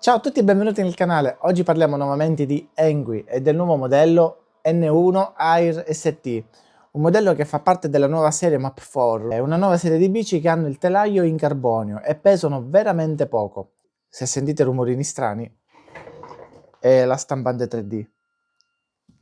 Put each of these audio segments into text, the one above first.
Ciao a tutti e benvenuti nel canale. Oggi parliamo nuovamente di Engui e del nuovo modello N1 Air ST, un modello che fa parte della nuova serie Map4. È una nuova serie di bici che hanno il telaio in carbonio e pesano veramente poco. Se sentite rumorini strani, è la stampante 3D,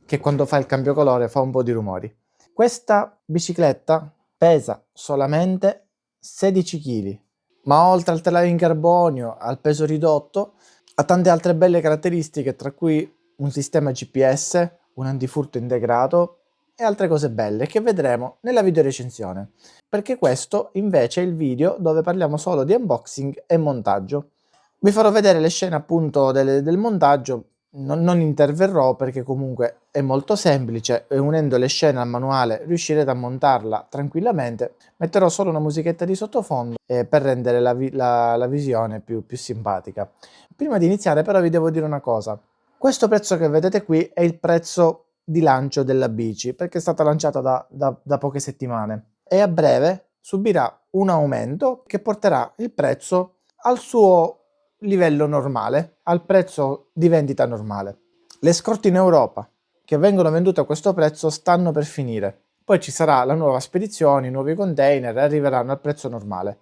che quando fa il cambio colore fa un po' di rumori. Questa bicicletta pesa solamente 16 kg, ma oltre al telaio in carbonio, al peso ridotto, ha tante altre belle caratteristiche, tra cui un sistema GPS, un antifurto integrato e altre cose belle che vedremo nella video recensione, perché questo invece è il video dove parliamo solo di unboxing e montaggio. Vi farò vedere le scene appunto del montaggio, non interverrò perché comunque è molto semplice e unendo le scene al manuale riuscirete a montarla tranquillamente. Metterò solo una musichetta di sottofondo per rendere la visione più simpatica. Prima di iniziare però vi devo dire una cosa. Questo prezzo che vedete qui è il prezzo di lancio della bici perché è stata lanciata da poche settimane e a breve subirà un aumento che porterà il prezzo al suo livello normale, al prezzo di vendita normale. Le scorte in Europa che vengono vendute a questo prezzo stanno per finire. Poi ci sarà la nuova spedizione, i nuovi container e arriveranno al prezzo normale.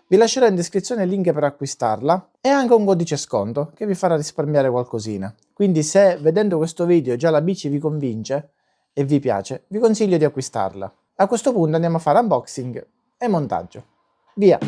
Vi lascerò in descrizione il link per acquistarla e anche un codice sconto che vi farà risparmiare qualcosina. Quindi se vedendo questo video già la bici vi convince e vi piace, vi consiglio di acquistarla. A questo punto andiamo a fare unboxing e montaggio. Via!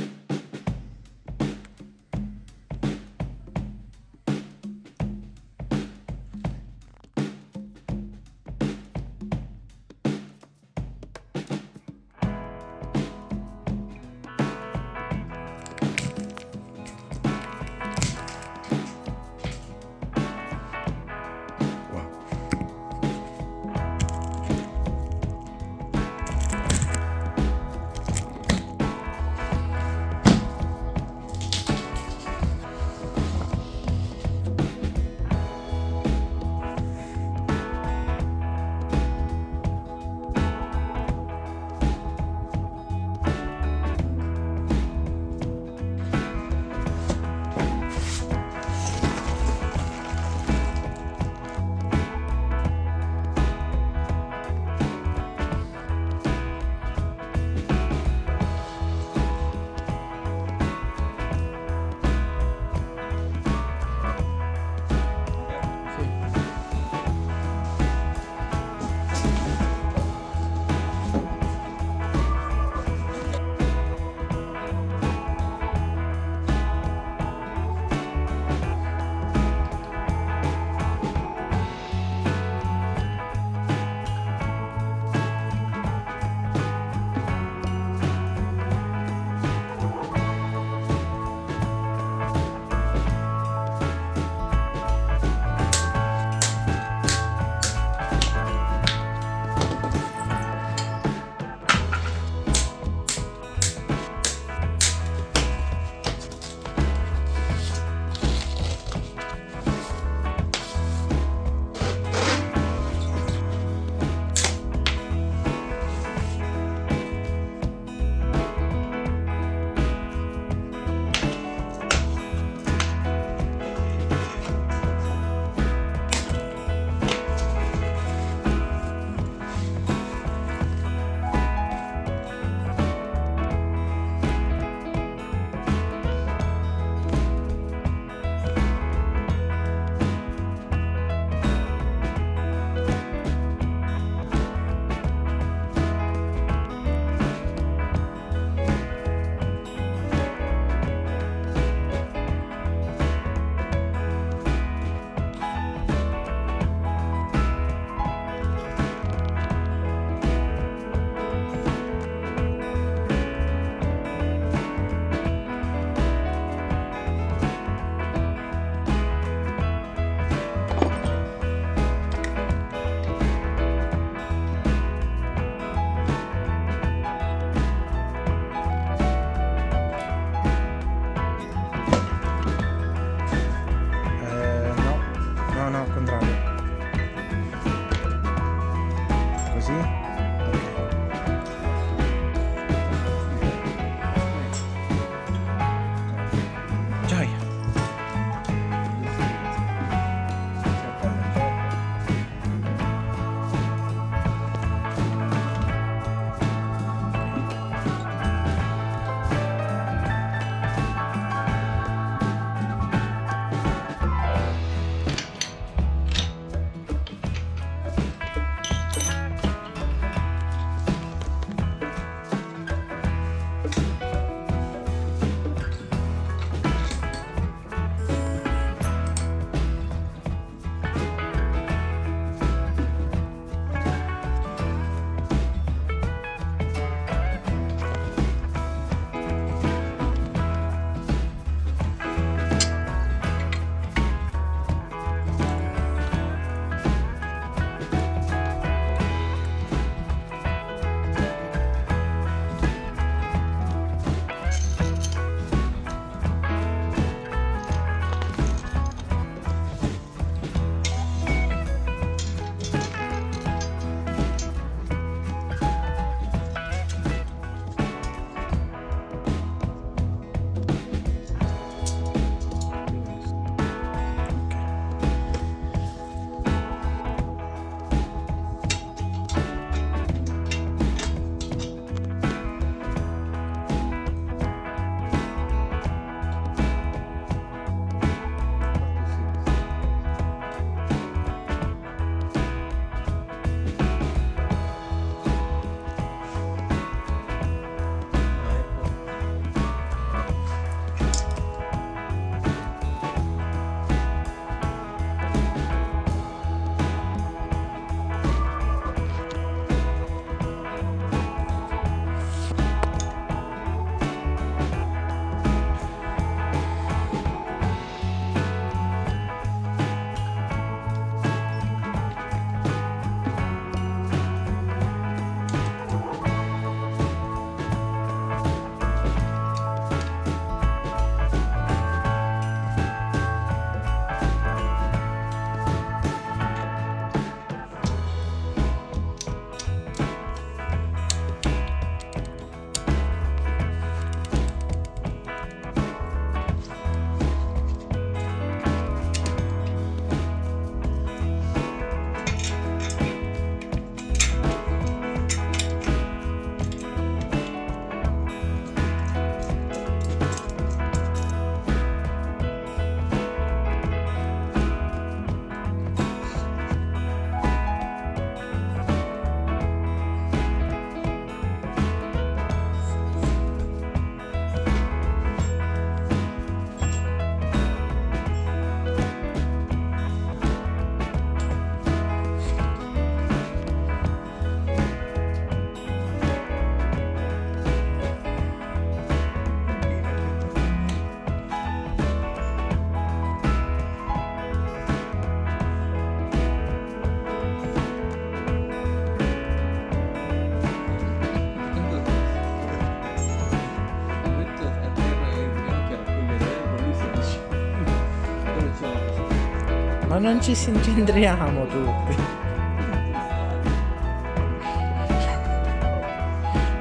Ma non ci si incentriamo tutti.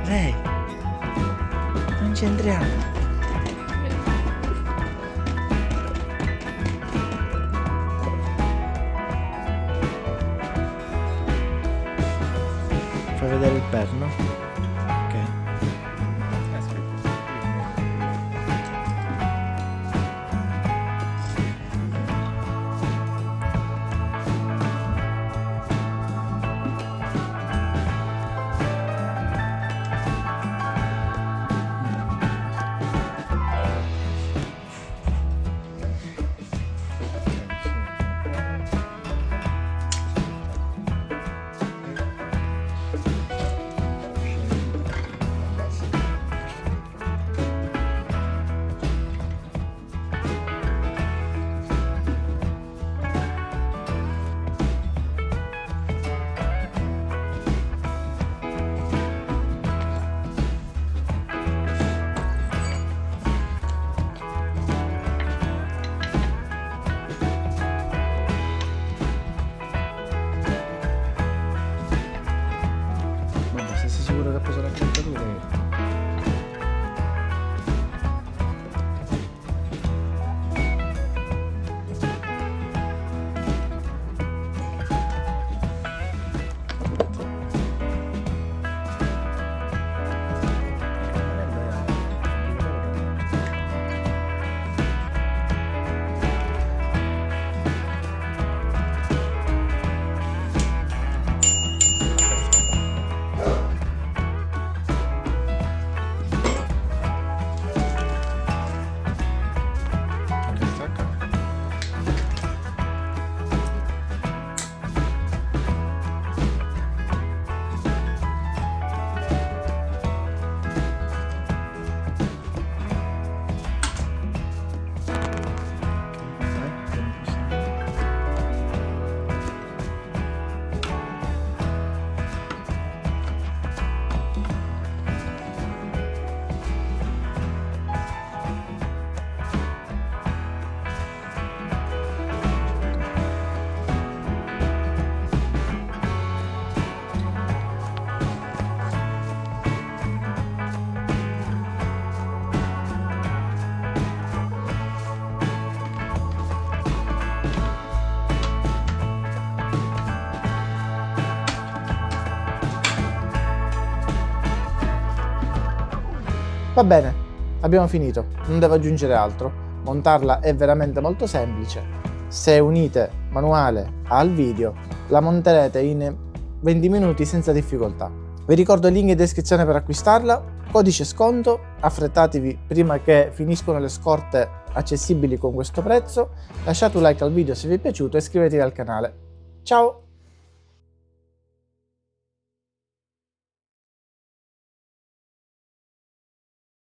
Lei, non ci entriamo. Fai vedere il perno? Ok. Vabbè, se sei sicuro che ha preso l'accattatura. Va bene, abbiamo finito, non devo aggiungere altro. Montarla è veramente molto semplice. Se unite manuale al video, la monterete in 20 minuti senza difficoltà. Vi ricordo il link in descrizione per acquistarla, codice sconto, affrettatevi prima che finiscono le scorte accessibili con questo prezzo. Lasciate un like al video se vi è piaciuto e iscrivetevi al canale. Ciao!